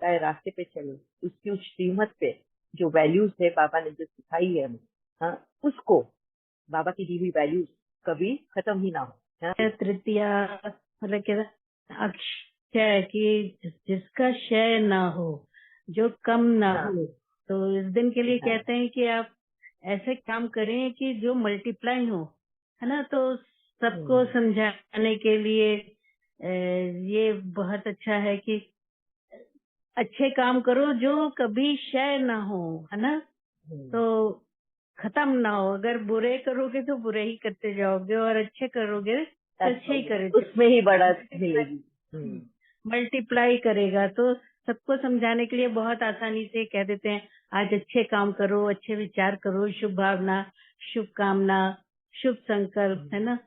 बताए रास्ते पे चलो, उसकी उस श्रीमत पे जो वैल्यूज है बाबा ने जो सिखाई है हमें, हाँ, उसको बाबा की दी हुई वैल्यूज कभी खत्म ही ना हो। हाँ, तृतीया मतलब क्या अक्षय की जिसका क्षय ना हो, जो कम ना हाँ, हो। तो इस दिन के लिए हाँ, कहते हैं कि आप ऐसे काम करें कि जो मल्टीप्लाई हो, है ना। तो सबको समझाने के लिए ये बहुत अच्छा है कि अच्छे काम करो जो कभी क्षय ना हो, है ना। तो खत्म ना हो। अगर बुरे करोगे तो बुरे ही करते जाओगे, और अच्छे करोगे तो अच्छे ही करते उसमें ही बड़ा मिलेगी। मल्टीप्लाई करेगा। तो सबको समझाने के लिए बहुत आसानी से कह देते हैं, आज अच्छे काम करो, अच्छे विचार करो, शुभ भावना, शुभ कामना, शुभ संकल्प, है ना।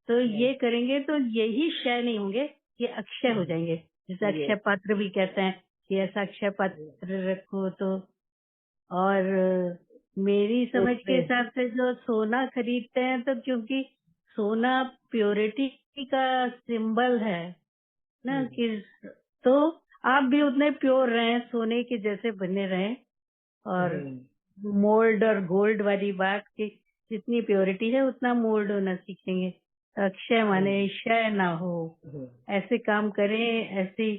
तो ये करेंगे तो यही क्षय नहीं होंगे, ये अक्षय हो जाएंगे। जैसे अक्षय पात्र भी कहते हैं कि ऐसा अक्षय पात्र रखो। तो और मेरी समझ के हिसाब से जो सोना खरीदते हैं, तो क्योंकि सोना प्योरिटी का सिंबल है ना, कि तो आप भी उतने प्योर रहें, सोने के जैसे बने रहें। और मोल्ड और गोल्ड वाली बात कि जितनी प्योरिटी है उतना मोल्ड होना सीखेंगे। अक्षय माने क्षय ना हो, ऐसे काम करें, ऐसी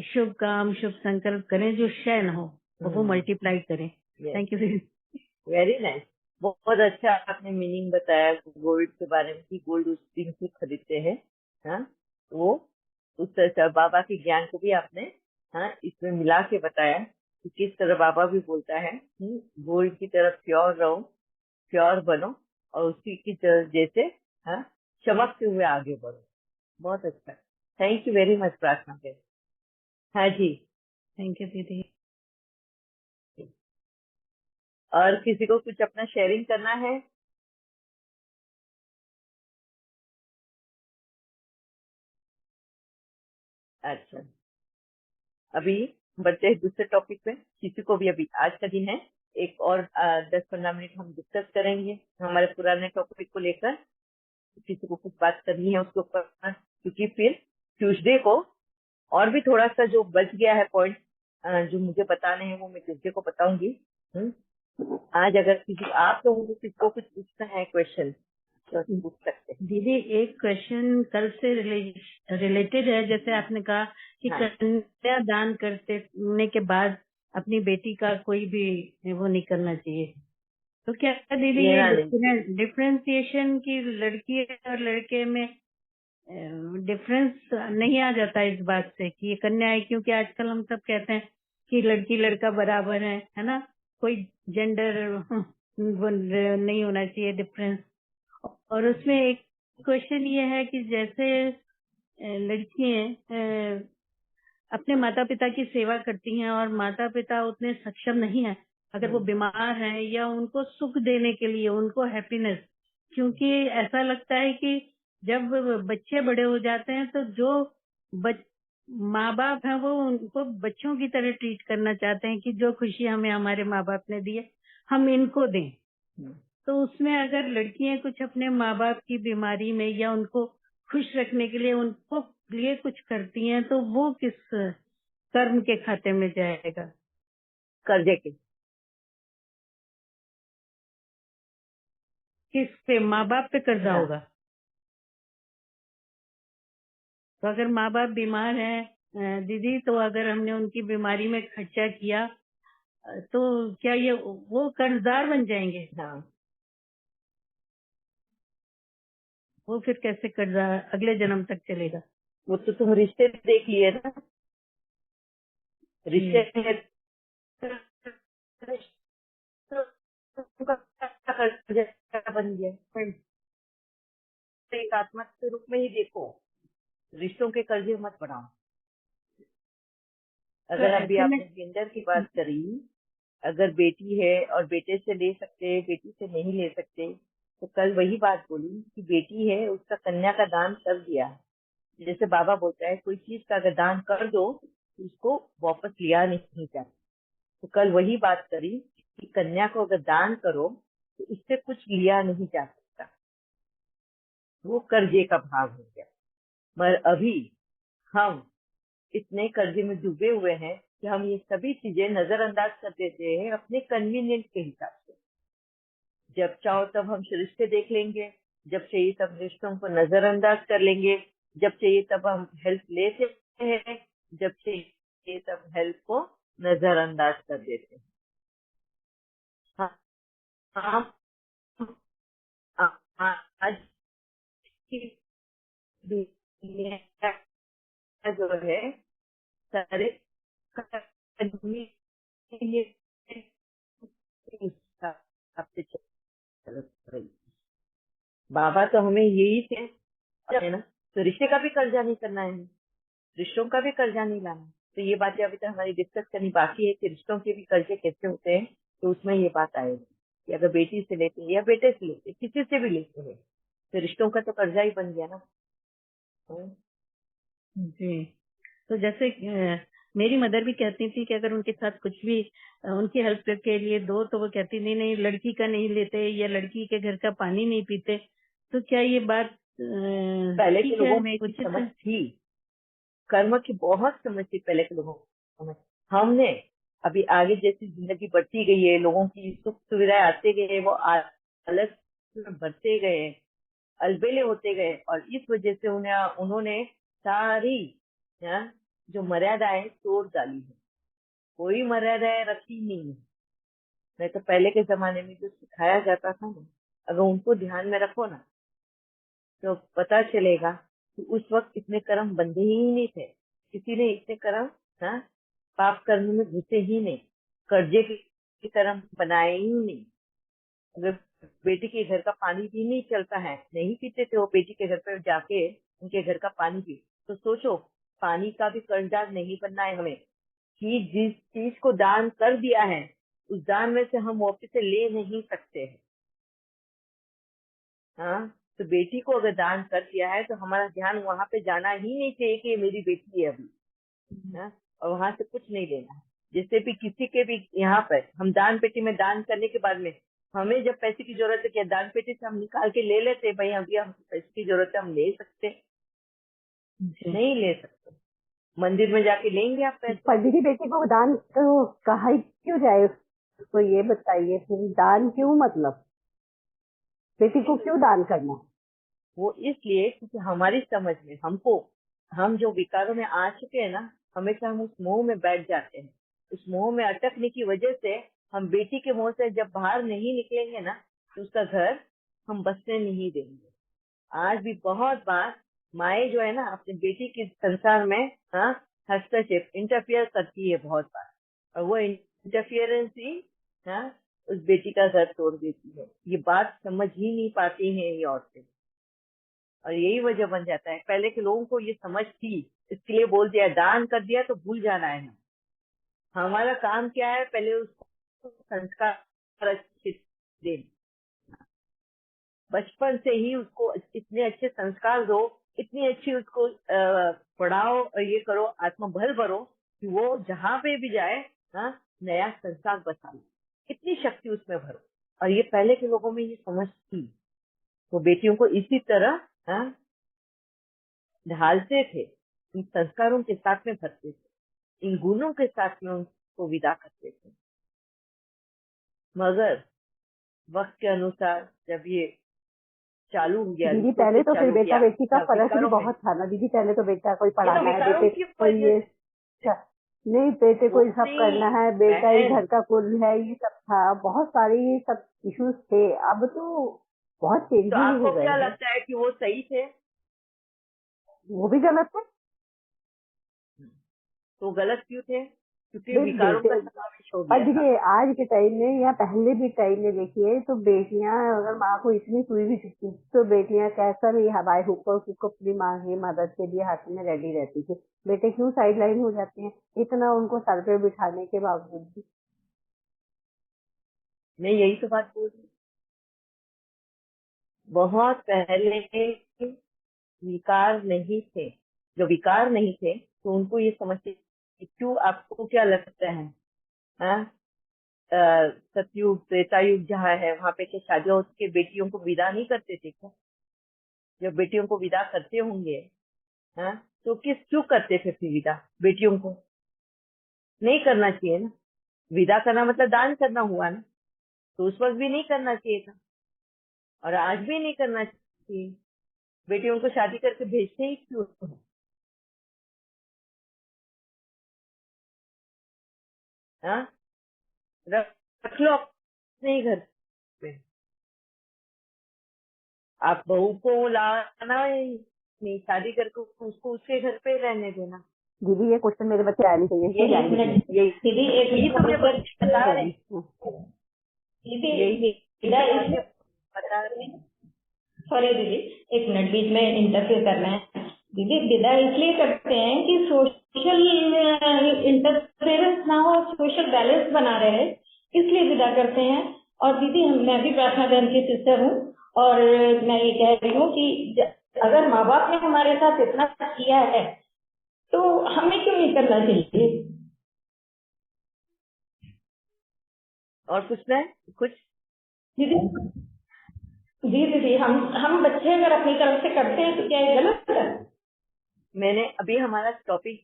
शुभ काम शुभ संकल्प करें जो क्षय न हो, और वो मल्टीप्लाई करें। Thank you. Very nice. बहुत अच्छा आपने मीनिंग बताया गोल्ड के बारे में कि गोल्ड उस दिन से खरीदते हैं। हाँ, वो उस तरह बाबा के ज्ञान को भी आपने, हाँ, इसमें मिला के बताया कि किस तरह बाबा भी बोलता है गोल्ड की तरफ प्योर रहो, प्योर बनो, और उसी की तरह जैसे, हाँ, चमकते हुए आगे बढ़ो। बहुत अच्छा। थैंक यू वेरी मच प्रार्थना के। हाँ जी, थैंक यू दीदी। और किसी को कुछ अपना शेयरिंग करना है? अच्छा, अभी बढ़ते हैं दूसरे टॉपिक पे। किसी को भी अभी आज का दिन है, एक और 10-15 मिनट हम डिस्कस करेंगे हमारे पुराने टॉपिक को लेकर। किसी को कुछ बात करनी है उसके ऊपर, क्योंकि फिर ट्यूसडे को और भी थोड़ा सा जो बच गया है पॉइंट जो मुझे बताने हैं वो मैं ट्यूसडे को बताऊंगी। आज अगर किसी आप लोगों को किसको कुछ पूछना है क्वेश्चन तो पूछ सकते हैं। दीदी एक क्वेश्चन कल से रिलेटेड है। जैसे आपने कहा कि हाँ, कन्या दान करने के बाद अपनी बेटी का कोई भी वो नहीं करना चाहिए। तो क्या दीदी ये लेना नहीं। डिफ्रेंसिएशन की लड़की और लड़के में डिफरेंस नहीं आ जाता इस बात से कि ये कन्या है? क्योंकि आजकल हम सब कहते हैं कि लड़की लड़का बराबर है ना। कोई जेंडर वो नहीं होना चाहिए डिफरेंस। और उसमें एक क्वेश्चन ये है कि जैसे लड़कियां अपने माता पिता की सेवा करती हैं, और माता पिता उतने सक्षम नहीं है, अगर वो बीमार हैं, या उनको सुख देने के लिए, उनको हैप्पीनेस, क्योंकि ऐसा लगता है कि जब बच्चे बड़े हो जाते हैं तो जो माँ बाप हैं वो उनको बच्चों की तरह ट्रीट करना चाहते हैं कि जो खुशी हमें हमारे माँ बाप ने दी है हम इनको दें। तो उसमें अगर लड़कियां कुछ अपने माँ बाप की बीमारी में या उनको खुश रखने के लिए उनको लिए कुछ करती हैं, तो वो किस कर्म के खाते में जाएगा? कर्जे के। किस पे? माँ बाप पे कर्जा हाँ, होगा। तो अगर माँ बाप बीमार हैं दीदी, तो अगर हमने उनकी बीमारी में खर्चा किया तो क्या ये वो कर्जदार बन जाएंगे? हाँ, वो फिर कैसे कर्जा अगले जन्म तक चलेगा? वो तो तुम रिश्ते देख लिए ना। जी। रिश्ते कर्जा बन गया। एक आत्मा के रूप में ही देखो, रिश्तों के कर्जे मत बढ़ाओ। तो अगर अभी ऐसे में आपने जेंडर की बात करी, अगर बेटी है और बेटे से ले सकते, बेटी से नहीं ले सकते, तो कल वही बात बोली कि बेटी है उसका कन्या का दान कर दिया। जैसे बाबा बोलता है कोई चीज का अगर दान कर दो तो उसको वापस लिया नहीं जाता। तो कल वही बात करी कि कन्या को अगर दान करो तो उससे कुछ लिया नहीं जा सकता, वो कर्जे का भाग हो गया। मगर अभी हम इतने कर्जे में डूबे हुए हैं कि हम ये सभी चीजें नजरअंदाज कर देते हैं अपने कन्वीनियंट के हिसाब से। जब चाहो तब हम रिश्ते देख लेंगे, जब चाहिए तब रिश्तों को नजरअंदाज कर लेंगे, जब चाहिए तब हम हेल्प लेते हैं, जब चाहिए तब हेल्प को नजरअंदाज कर देते हैं। हाँ, आज की दुनिया जो है सारे बाबा तो हमें यही थे है ना, तो रिश्ते का भी कर्जा नहीं करना है, रिश्तों का भी कर्जा नहीं लाना। तो ये बातें अभी तक हमारी डिस्कस करनी बाकी है कि रिश्तों के भी कर्जे कैसे होते हैं। तो उसमें ये बात आएगी कि अगर बेटी से लेते हैं या बेटे से लेते हैं, किसी से भी लेते हैं, तो रिश्तों का तो कर्जा ही बन गया ना। जी। तो जैसे मेरी मदर भी कहती थी कि अगर उनके साथ कुछ भी उनकी हेल्प के लिए दो तो वो कहती नहीं नहीं लड़की का नहीं लेते या लड़की के घर का पानी नहीं पीते। तो क्या ये बात पहले के ठीक लोगों है, में एक उचित समझ है? थी, कर्म की बहुत समझ थी पहले के लोगों को समझ। हमने अभी आगे जैसी जिंदगी बढ़ती गई है, लोगों की सुख सुविधाएं आते गए, वो अलग में बढ़ते गए, अलबेले होते गए, और इस वजह से उन्होंने सारी जो मर्यादाएं तोड़ डाली है, कोई मर्यादाएं रखी नहीं है। नहीं तो पहले के जमाने में जो सिखाया जाता था ना, अगर उनको ध्यान में रखो ना, तो पता चलेगा कि उस वक्त इतने कर्म बंधे ही नहीं थे, किसी ने इतने कर्म पाप कर्म में घुसे ही नहीं, कर्जे के कर्म बनाए ही नहीं। अगर बेटी के घर का पानी भी नहीं चलता है, नहीं पीते थे वो बेटी के घर पर जाके उनके घर का पानी पी, तो सोचो पानी का भी कर्जदार नहीं बनना है हमें, कि जिस चीज को दान कर दिया है उस दान में से हम वापिस से ले नहीं सकते हैं। हाँ, तो बेटी को अगर दान कर दिया है तो हमारा ध्यान वहां पे जाना ही नहीं चाहिए कि ये मेरी बेटी है अभी, हाँ, और वहां से कुछ नहीं लेना है। जिससे भी किसी के भी यहाँ पर हम दान पेटी में दान करने के बाद में हमें जब पैसे की जरूरत है, क्या दान पेटी से हम निकाल के ले लेते भाई अभी हमको पैसे की जरूरत है हम ले सकते? जी। नहीं ले सकते। मंदिर में जाके लेंगे आप पैसे? पर दीदी बेटी को दान तो कहा ही क्यों जाए, उसको ये बताइए फिर दान क्यों, मतलब बेटी को क्यों दान करना है? वो इसलिए क्योंकि हमारी समझ में हम जो विकारों में आ चुके हैं ना, हमेशा हम उस मोह में बैठ जाते हैं। उस मोह में अटकने की वजह से हम बेटी के मोह से जब बाहर नहीं निकलेंगे ना, तो उसका घर हम बसने नहीं देंगे। आज भी बहुत बार माए जो है ना अपनी बेटी के संसार में हस्तक्षेप इंटरफियर करती है बहुत बार, और वो इंटरफियरेंस ही उस बेटी का घर तोड़ देती है। ये बात समझ ही नहीं पाती हैं ये औरतें, और यही वजह बन जाता है। पहले के लोगों को ये समझ थी, इसके लिए बोल दिया दान कर दिया तो भूल जाना है। हमारा काम क्या है, पहले उसको संस्कार अच्छे देना, बचपन से ही उसको इतने अच्छे संस्कार दो, इतनी अच्छी उसको पढ़ाओ और ये करो, आत्मबल भरो कि वो जहाँ पे भी जाए नया संसार बसा लो, इतनी शक्ति उसमें भरो। और ये पहले के लोगों में ये समझ थी, वो बेटियों को इसी तरह ढालते थे, इन संस्कारों के साथ में भरते थे, इन गुणों के साथ में उनको विदा करते थे। मगर वक्त के अनुसार जब ये चालू हो गया, दीदी रिसोर्सेज पहले तो फिर चालू बेटा किया बेटी का फर्क भी विकारों में, बहुत था ना दीदी, पहले तो बेटा कोई ये तो पढ़ाना है, विकारों बेटे की को वजह ये से नहीं, बेटे को वो ये सब नहीं। करना है, बेटा ही बहन, घर का कुल है, ये सब था, बहुत सारे ये सब इश्यूज थे। अब तो बहुत तो चेंजेस हो आपको गए क्या हैं। लगता है कि वो सही थे? वो भी गलत है। तो गलत क्यों थे? क्योंकि देख विकारों का बेटे, समावेश हो और गया था। देखिए आज के टाइम में या पहले भी टाइम में देखिए तो बेटियां अगर माँ को इतनी सुई भी चुकी तो बेटियां कैसा भी हवाई हुक्कर को अपनी माँ की मदद के लिए हाथ में रेडी रहती थी। बेटे क्यों साइड लाइन हो जाते हैं इतना उनको सर पे बिठाने के बावजूद भी? मैं यही तो बात बोल रही हूँ। बहुत पहले विकार नहीं थे, जो विकार नहीं थे तो उनको ये समझते कि क्यों, आपको क्या लगता है हाँ? सतयुग त्रेतायुग जहाँ है वहां पे क्या शादियां होती के बेटियों को विदा नहीं करते थे क्या? जब बेटियों को विदा करते होंगे, हाँ, तो क्यों करते फिर विदा बेटियों को? नहीं करना चाहिए ना। विदा करना मतलब दान करना हुआ ना, तो उस वक्त भी नहीं करना चाहिए था, और आज भी नहीं करना चाहिए। बेटियों को शादी करके भेजते ही क्यों है? हाँ, रख लो अपने ही घर पे। आप बहू को लाना ही नहीं, शादी करके उसको उसके घर पे रहने देना। दीदी ये क्वेश्चन मेरे बच्चे आने चाहिए, ये क्यों एक मिनट यही दीदी, एक यही तो मैं मिनट बता रही दीदी, यही विदा तो इसलिए, बातें बता रही हूँ। सॉरी दीदी, एक मिनट, बीच में इंटरफेयर करना है। दीदी विदा इसलिए करते हैं कि सोशल इंटरफेरेंस ना हो, सोशल बैलेंस बना रहे, इसलिए विदा करते हैं। और दीदी मैं भी प्रार्थना बहन की सिस्टर हूँ, और मैं ये कह रही हूँ कि अगर माँ बाप ने हमारे साथ इतना किया है तो हमें क्यों नहीं करना चाहिए? और पूछना है कुछ? दीदी जी दीदी, हम बच्चे अगर अपनी तरफ से करते हैं तो क्या ये गलत है? मैंने अभी हमारा टॉपिक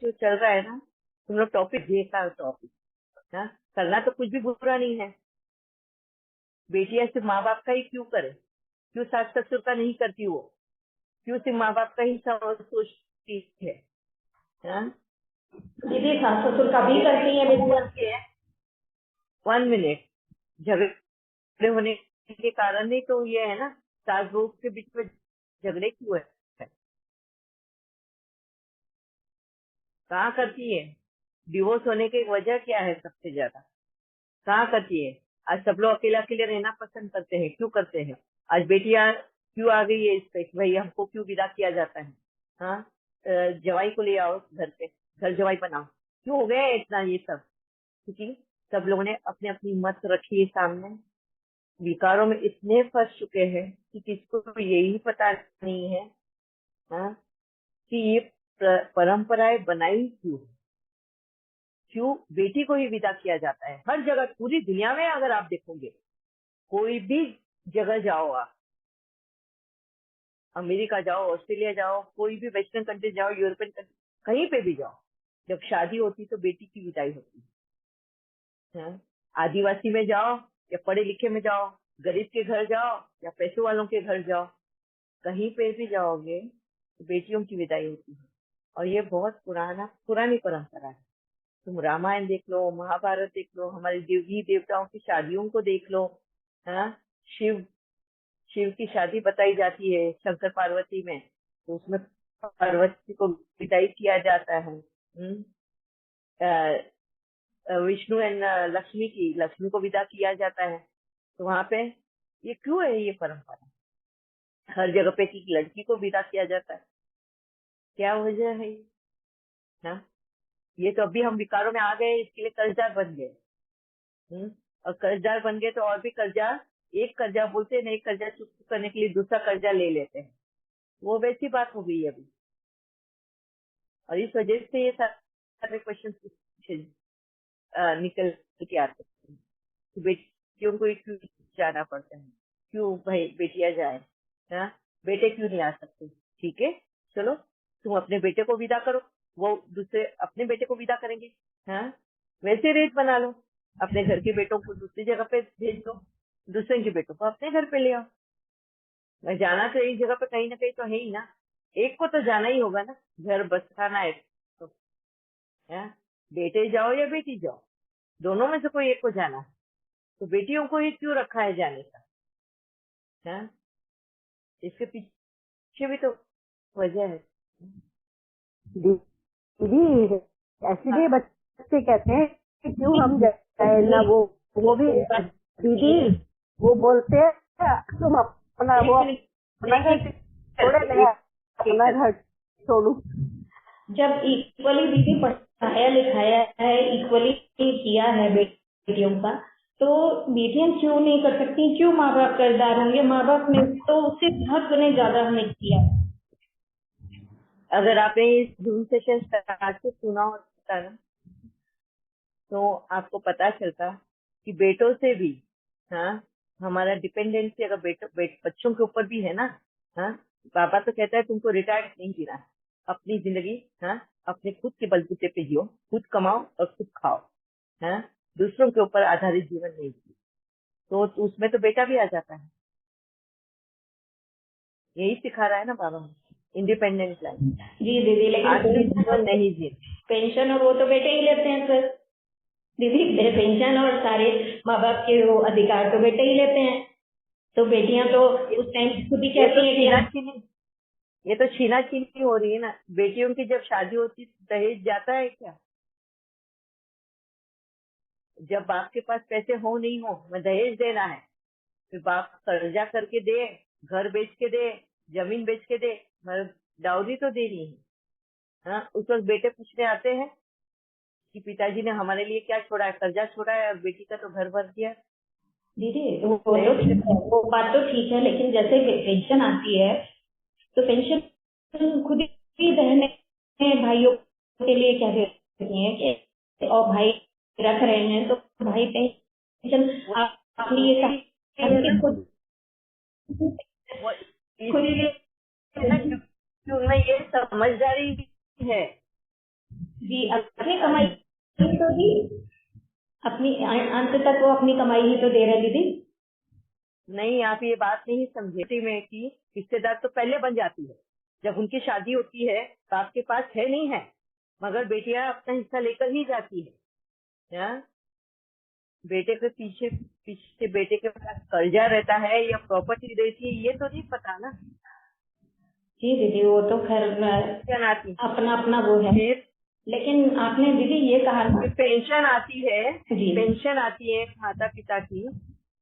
जो चल रहा है ना, तुम लोग टॉपिक देखा टॉपिक ना, करना तो कुछ भी बुरा नहीं है। बेटियां सिर्फ माँ बाप का ही क्यों करे? क्यों सास ससुर का नहीं करती वो? क्यों सिर्फ माँ बाप का ही सोचती है? हाँ? दीदी सास ससुर का भी करती है बेटियां। 1 मिनट, झगड़े होने के कारण नहीं तो ये है ना, सास बहू के बीच में झगड़े क्यों है? कहाँ करती है? डिवोर्स होने की वजह क्या है सबसे ज्यादा? कहाँ करती है? आज सब लोग अकेले अकेले रहना पसंद करते हैं, क्यों करते हैं? आज बेटियां क्यों आ गई है इस पे, भाई हमको क्यों विदा किया जाता है? हाँ, जवाई को ले आओ घर पे, घर जवाई बनाओ, क्यों हो गया है इतना ये सब? क्योंकि सब लोगों ने अपने अपनी मत रखी है सामने, विकारों में इतने फंस चुके हैं कि किसको यही पता नहीं है, हाँ, कि ये परंपराएं बनाई क्यों बेटी को ही विदा किया जाता है? हर जगह पूरी दुनिया में अगर आप देखोगे, कोई भी जगह जाओ आप, अमेरिका जाओ, ऑस्ट्रेलिया जाओ, कोई भी वेस्टर्न कंट्री जाओ, यूरोपियन कंट्री, कहीं पे भी जाओ, जब शादी होती तो बेटी की विदाई होती है। आदिवासी में जाओ या पढ़े लिखे में जाओ, गरीब के घर जाओ या पैसे वालों के घर जाओ, कहीं पे भी जाओगे तो बेटियों की विदाई होती है। और ये बहुत पुरानी परंपरा है। तुम रामायण देख लो, महाभारत देख लो, हमारे देवी देवताओं की शादियों को देख लो। हाँ, शिव शिव की शादी बताई जाती है शंकर पार्वती में, तो उसमें पार्वती को विदाई किया जाता है। विष्णु एंड लक्ष्मी को विदा किया जाता है। तो वहां पे ये क्यों है ये परंपरा? हर जगह पे कि लड़की को विदा किया जाता है, क्या वजह है ये? हाँ, ये तो अभी हम विकारों में आ गए, इसके लिए कर्जदार बन गए। और कर्जदार बन गए तो और भी कर्जा, एक कर्जा बोलते हैं, एक कर्जा चुकता करने के लिए दूसरा कर्जा ले लेते हैं, वो वैसी बात हो गई अभी। और इस वजह से ये सारे क्वेश्चन निकल के आते हैं कि बेटियों को क्यों जाना पड़ता है, क्यों भाई बेटियां जाए, हाँ, बेटे क्यों नहीं आ सकते? ठीक है, चलो तुम अपने बेटे को विदा करो, वो दूसरे अपने बेटे को विदा करेंगे। हाँ, वैसे रेट बना लो, अपने घर के बेटों को दूसरी जगह पे भेज दो, दूसरे के बेटों को अपने घर पे ले आओ। मैं जाना तो एक जगह पे कहीं ना कहीं तो है ही ना, एक को तो जाना ही होगा ना, घर बसाना है तो। हाँ? बेटे जाओ या बेटी जाओ, दोनों में से कोई एक को जाना है, तो बेटियों को ही क्यों रखा है जाने का? हाँ? इसके पीछे भी तो वजह है। दीदी ऐसे बच्चे कहते हैं कि क्यों हम जाए ना, वो भी दीदी वो बोलते हैं तुम अपना वो अपना घर छोड़े, मैं अपना घर छोड़ू। जब इक्वली दीदी पढ़ाया लिखाया है, इक्वली किया है बेटियों का, तो बेटियां क्यों नहीं कर सकती? क्यों माँ बाप कर्जदार होंगे? माँ बाप ने तो उससे 10 गुने ज्यादा हमने किया है। अगर आपने इस जूम सेशन स्टार्ट से सुना होता ना, तो आपको पता चलता कि बेटों से भी, हाँ, हमारा डिपेंडेंसी अगर बच्चों के ऊपर भी है ना, हाँ, पापा तो कहता है तुमको रिटायर्ड नहीं जीना है, अपनी जिंदगी अपने खुद के बलबूते पे जियो, खुद कमाओ और खुद खाओ, दूसरों के ऊपर आधारित जीवन नहीं जियो। तो उसमें तो बेटा भी आ जाता है। यही सिखा रहा है ना बाबा, इंडिपेंडेंट लाइफ। जी दीदी, लेकिन आखिरी जीवन नहीं जी। पेंशन और वो तो बेटे ही लेते हैं सर दीदी, पेंशन और सारे माँ बाप के वो अधिकार तो बेटे ही लेते हैं। तो बेटियां तो उस टाइम खुद ही कहती हैं कि ये तो छीना छीनी हो रही है ना। बेटियों की जब शादी होती दहेज जाता है क्या? जब बाप के पास पैसे हो नहीं हो, मैं दहेज देना है, फिर बाप कर्जा करके दे, घर बेच के दे, जमीन बेच के दे, मगर डाउरी तो देनी है। उस वक्त बेटे पूछने आते हैं कि पिताजी ने हमारे लिए क्या छोड़ा है, कर्जा छोड़ा है, और बेटी का तो घर भर दिया। दीदी वो बात तो ठीक है, लेकिन जैसे पेंशन आती है तो पेंशन खुद ही बहने भाइयों के लिए क्या देती है कि और भाई रख रहे हैं तो भाई पेंशन आपने ये खुद उनमें ये समझदारी है जी, अपनी कमाई तो दी, अपनी अंत तक वो अपनी कमाई ही तो दे रहे दीदी। नहीं, आप ये बात नहीं समझे में कि रिश्तेदार तो पहले बन जाती है जब उनकी शादी होती है। तो आपके पास है नहीं है, मगर बेटियां अपना हिस्सा लेकर ही जाती है। बेटे के पीछे पीछे बेटे के पास कर्जा रहता है या प्रॉपर्टी रहती है, ये तो नहीं पता ना। जी दीदी, वो तो खैर अपना अपना वो है। लेकिन आपने दीदी ये कहा ना पेंशन आती है, पेंशन आती है माता पिता की,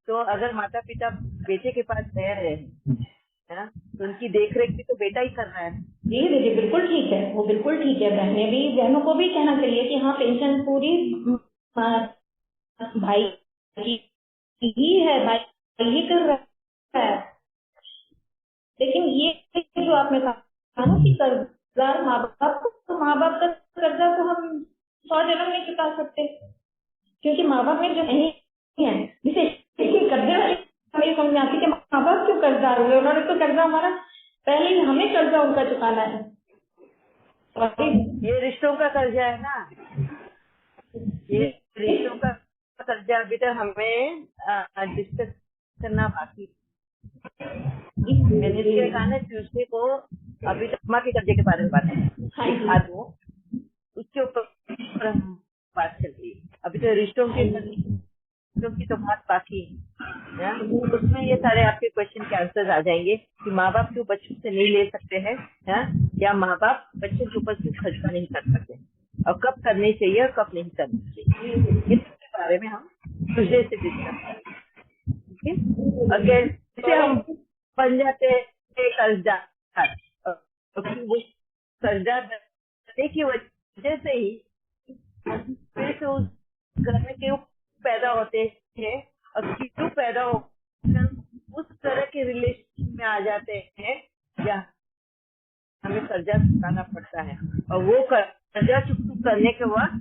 तो अगर माता पिता बेटे के पास रह रहे हैं तो उनकी देखरेख भी तो बेटा ही कर रहा है। जी दीदी, बिल्कुल ठीक है, वो बिल्कुल ठीक है। बहनों को भी कहना चाहिए कि हाँ, पेंशन पूरी भाई ही है, भाई ही कर रहा है। लेकिन ये जो आपने कहा ना कि कर्जदार माँ बाप का कर्जा को हम 100 जन्म नहीं चुका सकते, क्योंकि माँ बाप में जो नहीं है, जिसे कर्जे वाले हमें समझ में आती है कि माँ बाप क्यों कर्जदार हुए, उन्होंने तो कर्जा हमारा पहले ही, हमें कर्जा उनका चुकाना है। ये रिश्तों का कर्जा है ना, ये रिश्तों का कर्जा अभी तक हमें डिस्कस करना बाकी। मैंने इसलिए कहा ना ट्यूसडे को अभी तक माँ के कर्जे के बारे में बात है, उसके ऊपर बात चल रही है। अभी तो रिश्तों की तो बात बाकी है। उसमें ये सारे आपके क्वेश्चन के आंसर आ जाएंगे कि माँ बाप क्यों बच्चों से नहीं ले सकते हैं, या माँ बाप बच्चों के ऊपर क्यों खर्चा नहीं कर सकते, और कब करनी चाहिए और कब नहीं करनी चाहिए, इसके बारे में हम ट्यूसडे से डिस्कस करेंगे। और कैसे हम बन जाते हैं कर्जदार, वो कर्जा देने की वजह से ही फिर उस घर में क्यों पैदा होते हैं और क्यों पैदा होकर उस तरह के रिलेशन में आ जाते हैं या हमें कर्जा चुकाना पड़ता है। और वो कर्जा चुकता करने के बाद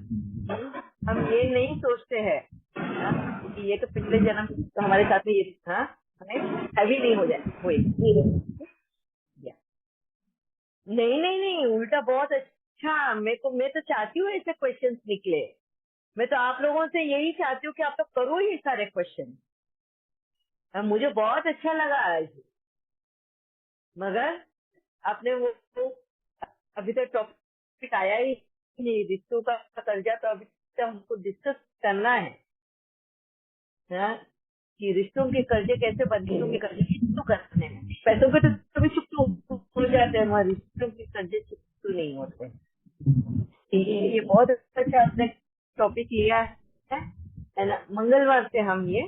हम ये नहीं सोचते हैं कि ये तो पिछले जन्म तो हमारे साथ में ये था, हमें हैवी नहीं हो जाए। नहीं, उल्टा बहुत अच्छा। मैं तो चाहती हूँ ऐसे क्वेश्चंस निकले। मैं तो आप लोगों से यही चाहती हूँ कि आप तो करो ये सारे क्वेश्चन। मुझे बहुत अच्छा लगा आज, मगर आपने वो अभी तक टॉपिक आया ही नहीं, रिश्तों का कर्जा। तो अभी तक हमको डिस्कस करना है कि रिश्तों के कर्जे कैसे बनते, रिश्तों के कर्जे चुकता करने हैं। पैसों के तो कभी चुकता हो जाते हैं, मगर रिश्तों के कर्जे चुकता नहीं होते। ये बहुत अच्छा आपने टॉपिक लिया है ना। मंगलवार से हम ये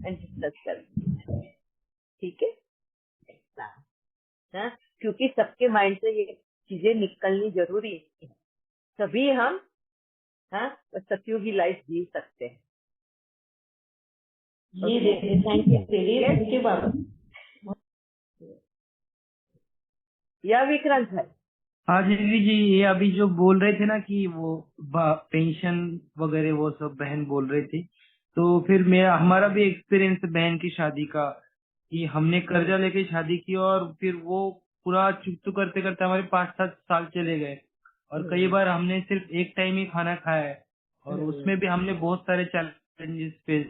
डिस्कस करेंगे, ठीक है ना, क्योंकि सबके माइंड से ये चीजें निकलनी जरूरी है, तभी हम सत्युगी लाइफ जी सकते हैं। थैंक यू बाबा। या विक्रांत है? हाँ दीदी जी, ये अभी जो बोल रहे थे ना कि वो पेंशन वगैरह वो सब बहन बोल रहे थे, तो फिर हमारा भी एक्सपीरियंस बहन की शादी का कि हमने कर्जा लेके शादी की और फिर वो पूरा चुप करते करते हमारे 5-7 साल चले गए। और कई बार हमने सिर्फ एक टाइम ही खाना खाया है, और उसमें भी हमने बहुत सारे चैलेंजेस फेस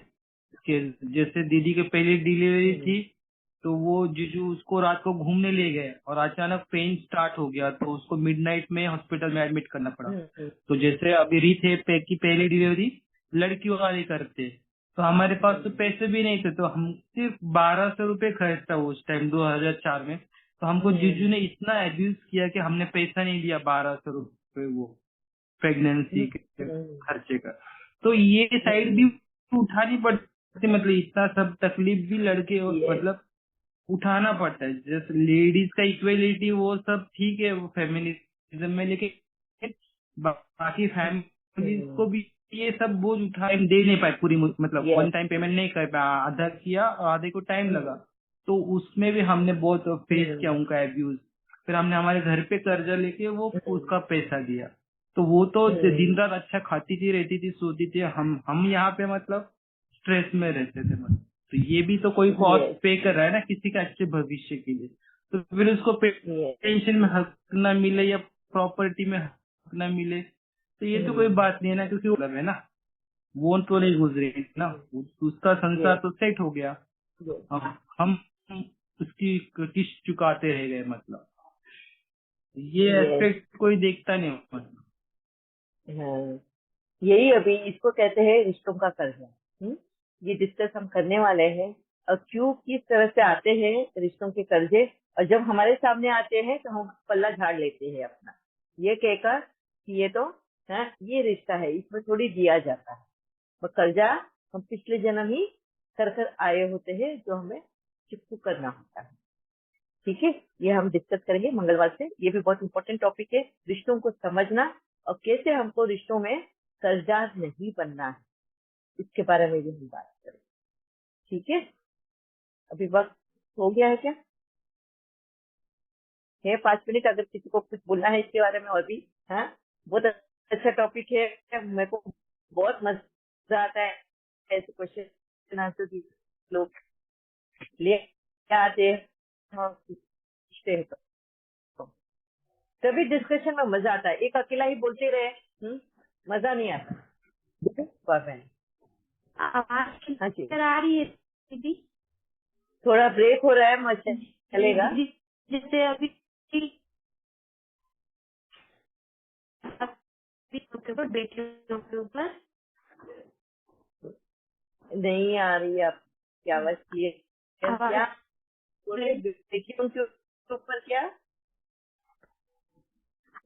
किए। जैसे दीदी की पहली डिलीवरी थी, तो वो जीजू उसको रात को घूमने ले गए और अचानक पेन स्टार्ट हो गया, तो उसको मिडनाइट में हॉस्पिटल में एडमिट करना पड़ा। तो जैसे अभी रीत है की पहली डिलीवरी लड़कियों वाली करते, तो हमारे पास तो पैसे भी नहीं थे, तो हम सिर्फ 1200 रुपए खर्च था उस टाइम 2004 में। तो हमको जीजू ने इतना एब्यूज किया कि हमने पैसा नहीं दिया 1200 रुपए वो प्रेगनेंसी के खर्चे का। तो ये साइड भी उठानी पड़ती, मतलब इतना सब तकलीफ भी लड़के मतलब उठाना पड़ता है। जैसे लेडीज का इक्वलिटी वो सब ठीक है, वो फेमिनिज्म में, लेकिन बाकी फैमिलीज को भी ये सब बोझ उठा दे नहीं पाए पूरी, मतलब वन टाइम पेमेंट नहीं कर पाया, आधा किया और आधे को टाइम लगा। तो उसमें भी हमने बहुत फेस किया उनका एब्यूज। फिर हमने हमारे घर पे कर्जा लेके वो उसका पैसा दिया। तो वो तो दिन रात अच्छा खाती थी, रहती थी, सोती थी। हम यहाँ पे मतलब स्ट्रेस में रहते थे मतलब। तो ये भी तो कोई कॉस्ट पे कर रहा है ना किसी का अच्छे भविष्य के लिए। तो फिर उसको पेंशन में हक न मिले या प्रॉपर्टी में हक न मिले, तो ये तो कोई बात नहीं है ना, क्योंकि मतलब है ना, वो तो नहीं गुजरे ना, उसका संसार तो सेट हो गया। हम उसकी किस्त चुकाते रह गए, मतलब ये एस्पेक्ट कोई देखता नहीं मतलब। हाँ, यही अभी इसको कहते हैं रिश्तों का कर्जा। ये डिस्कस हम करने वाले हैं, और क्यों किस तरह से आते हैं रिश्तों के कर्जे, और जब हमारे सामने आते हैं तो हम पल्ला झाड़ लेते हैं अपना, ये कहकर कि ये तो ये रिश्ता है, इसमें थोड़ी दिया जाता है। वो कर्जा हम पिछले जन्म ही कर आए होते हैं, जो हमें चुकता करना होता है। ठीक है, ये हम डिस्कस करेंगे मंगलवार से। ये भी बहुत इंपॉर्टेंट टॉपिक है, रिश्तों को समझना और कैसे हमको रिश्तों में कर्जदार नहीं बनना है, इसके बारे में भी हम बात करें। ठीक है, अभी वक्त हो गया है क्या? है 5 मिनट, अगर किसी को कुछ बोलना है इसके बारे में और भी। हाँ, बहुत अच्छा टॉपिक है, मेरे को बहुत मजा आता है ऐसे क्वेश्चन आंसर की लोग ले आते हैं और पूछते हैं। तो तभी डिस्कशन में मजा आता है, एक अकेला ही बोलते रहे मजा नहीं आता। आवाज हाँ जी, आ रही है दीदी? थोड़ा ब्रेक हो रहा है, मजा चलेगा। जैसे अभी बेटियों के ऊपर नहीं आ रही है आपकी आवाज की है क्या? बोले बेटियों के ऊपर क्या?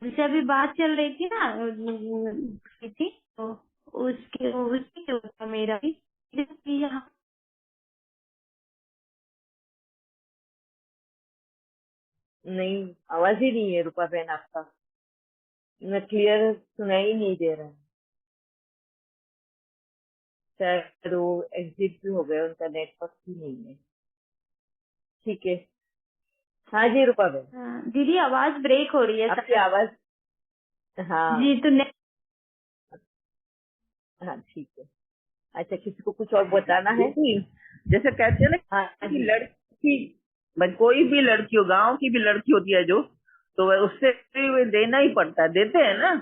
जैसे अभी बात चल रही थी ना थी, तो उसके ऊपर मेरा भी यहाँ नहीं, आवाज ही नहीं है रूपा बहन आपका, मैं क्लियर सुनाई नहीं दे रहा है। शायद वो एग्जिट भी हो गए, उनका नेटवर्क ही नहीं है। ठीक है, हाँ जी रूपा बहन, दीदी आवाज ब्रेक हो रही है आपकी आवाज। हाँ जी, तो हाँ ठीक है। अच्छा, किसी को कुछ और बताना है? जैसे कहते हैं ना हाँ कि जी, लड़की, कोई भी लड़की हो, गांव की भी लड़की होती है जो, तो वह उससे भी देना ही पड़ता है, देते हैं ना,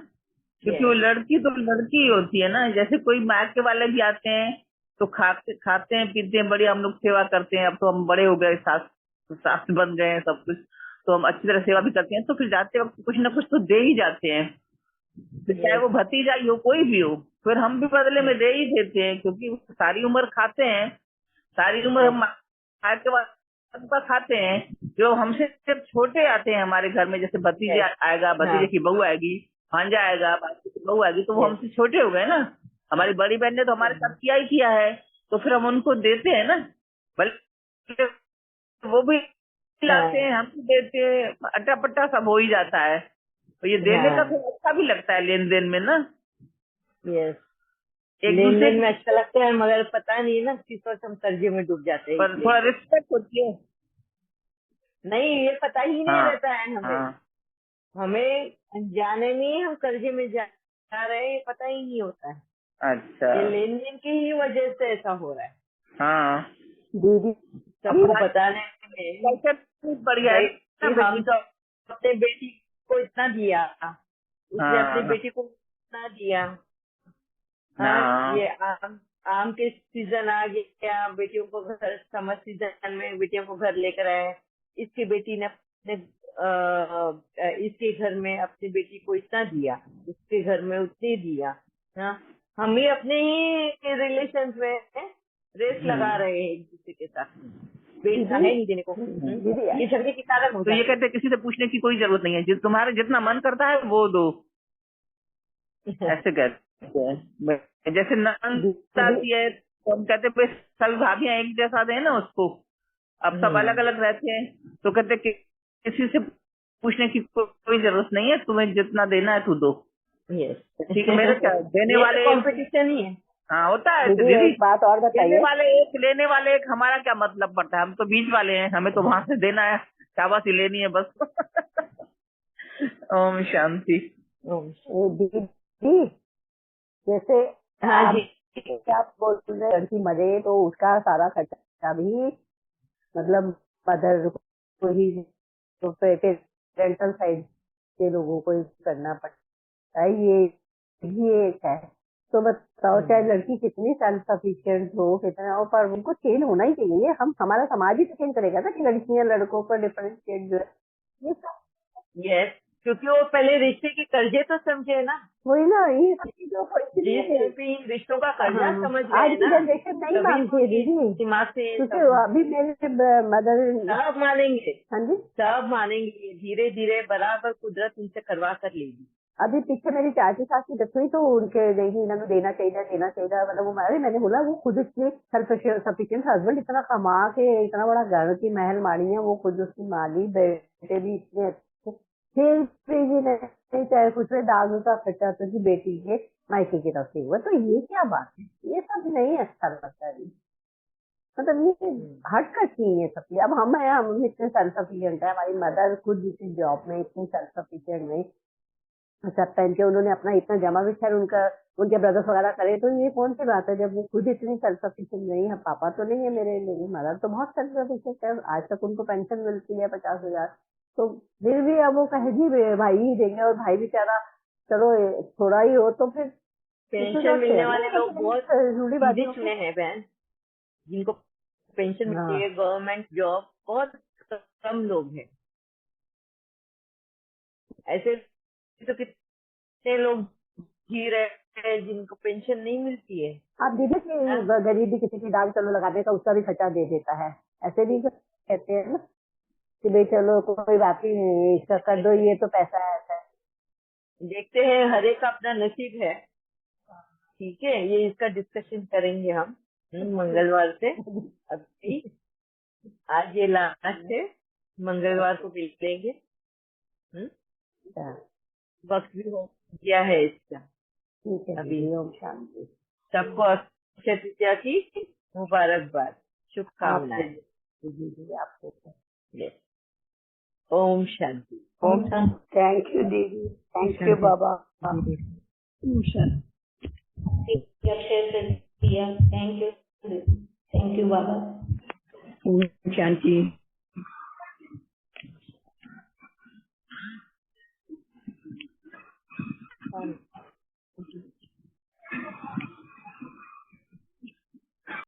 क्योंकि वो लड़की तो लड़की ही होती है ना। जैसे कोई मायके वाले भी आते हैं तो खाते हैं पीते हैं, बड़ी हम लोग सेवा करते हैं। अब तो हम बड़े हो गए, सास बन गए हैं सब कुछ, तो हम अच्छी तरह सेवा भी करते हैं। तो फिर जाते वक्त कुछ ना कुछ तो दे ही जाते हैं, तो चाहे वो भतीजा ही हो कोई भी हो, फिर हम भी बदले में दे ही देते हैं, क्योंकि सारी उम्र खाते हैं, सारी उम्र हम मायके वालों का खाते हैं। जो हमसे सिर्फ छोटे आते हैं हमारे घर में, जैसे भतीजे आएगा, भतीजे की बहू आएगी, भांजा आएगा, भांजे की बहू आएगी, तो वो हमसे छोटे हो गए ना। हमारी बड़ी बहन ने तो हमारे साथ किया ही किया है, तो फिर हम उनको देते हैं ना, बल्कि वो भी लाते हैं, हम भी देते हैं, अट्टा पट्टा सब हो ही जाता है। तो ये देने का थोड़ा अच्छा भी लगता है लेन देन में ना, यस, एक लेन दूसरे देन में अच्छा लगता है, मगर पता नहीं ना किस वक्त हम कर्जे में डूब जाते हैं, पर थोड़ा रिस्पेक्ट होती है। नहीं, ये पता ही नहीं हाँ रहता है हमें। हाँ हमें अनजाने में हम कर्जे में जा रहे हैं, ये पता ही नहीं होता है। अच्छा, ये लेन देन की ही वजह से ऐसा हो रहा है। हाँ दीदी सबको बताने में कल्चर बढ़िया है, हम तो अपने बेटी को इतना दिया, उसने अपनी हाँ बेटी को इतना दिया। हाँ ये आम के सीजन आ गया, बेटियों को घर, समर सीजन में बेटियों को घर लेकर आए। इसकी बेटी ने अपने इसके घर में अपनी बेटी को इतना दिया, उसके घर में उतनी दिया। हाँ, हम ही अपने ही रिलेशन में रेस लगा रहे हैं एक दूसरे के साथ। बेटा है नहीं देने को। दीदी ये झगड़े के कारण तो होता ये है। कहते हैं किसी से पूछने की कोई जरूरत नहीं है, तुम्हारा जितना मन करता है वो दो, ऐसे कहते हैं। जैसे नंद आती है तो हम कहते हैं सभी भाभियां एक जैसा दे ना उसको। अब सब अलग अलग रहते हैं तो कहते कि किसी से पूछने की कोई जरूरत नहीं है, तुम्हें जितना देना है तू दो। ठीक है, मेरे क्या देने वाले कंपटीशन ही है। हाँ होता है दीदी दीदी, एक बात और देने बताइए। वाले एक लेने वाले एक, हमारा क्या मतलब पड़ता है, हम तो बीच वाले हैं, हमें तो वहां से देना है, शाबाशी लेनी है बस। ओम शांति। दीदी जैसे हाँ आप जी। आप बोल रहे हैं लड़की मरे तो उसका सारा खर्चा भी मतलब मदर को ही, तो पेरेंटल साइड के लोगों को ही करना पड़ता है, ये एक है। तो बताओ चाहे लड़की कितनी सेल्फ सफिशिएंट हो, कितना हो, पर उनको चेंज होना ही चाहिए। हम हमारा समाज ही तो चेंज करेगा ना कि लड़कियां लड़कों पर डिफरेंशिएट जो है ये सब। यस, क्योंकि वो पहले रिश्ते के कर्जे तो समझे ना, वही ना, ये सब चीजों इन रिश्तों का कर्जा समझ आज गए की ना, जनरेशन नहीं तभी मानती है दीदी, दिमाग से क्योंकि सब अभी मेरे मदर। सब मानेंगे, हाँ जी, सब मानेंगे। धीरे धीरे बराबर कुदरत उनसे करवा कर लेगी। अभी पीछे मेरी चाची सास की डेथ हुई तो उनके नहीं इन्होंने देना चाहिए मतलब वो मैंने बोला वो खुद इतनी सेल्फ सफिशिएंट हस्बैंड, इतना कमा के इतना बड़ा घर की महल माड़ी है, वो खुद उसकी माली, बेटे भी इतने अच्छे, फिर भी नहीं चाहे कुछ में दाग का खर्चा तो की बेटी के मायके की तरफ से हुआ। तो ये क्या बात है, ये सब नहीं अच्छा लगता है। मतलब ये हट कर चाहिए सब। अब हम इतने सेल्फ सफिशिएंट है, हमारी मदर खुद इसी जॉब में इतनी सेल्फ सफिशिएंट नहीं, सब पहन के उन्होंने अपना इतना जमा भी, खैर उनके ब्रदर्स वगैरह करे तो ये कौन सी बात है, जब वो खुद इतनी सेल्फ सफिशिएंट नहीं है। पापा तो नहीं है मेरी मदर तो बहुत सेल्फ सफिशिएंट है, आज तक उनको पेंशन मिलती है 50,000। तो फिर भी अब वो कहेगी भाई ही देंगे, और भाई बेचारा चलो थोड़ा ही हो तो फिर पेंशन मिलने वाले लोग बहुत जरूरी बात सीधे चुने हैं बहन, जिनको पेंशन मिलती है, गवर्नमेंट जॉब, बहुत कम लोग हैं ऐसे। तो कितने लोग जी रहे हैं जिनको पेंशन नहीं मिलती है। आप दीदी की गरीबी किसी की दाल चलो लगाने का उसका भी खर्चा दे देता है, ऐसे भी कहते हैं ना कि भाई चलो कोई बात ही नहीं, इसका कर दो, ये तो पैसा है। ऐसा देखते हैं, हर एक का अपना नसीब है। ठीक है, ये इसका डिस्कशन करेंगे हम मंगलवार से। अभी आज ये लास्ट है, मंगलवार को मिलेंगे। वक्त भी हो गया है इसका। ठीक है अभी ओम शांति। सबको अक्षय तृतीया की मुबारकबाद, शुभकामनाएं। आपको ओम शांति। ओम शांति। थैंक यू दीदी, थैंक यू बाबा। ओम शांति। अक्षय तृतीया, थैंक यू बाबा। ओम शांति।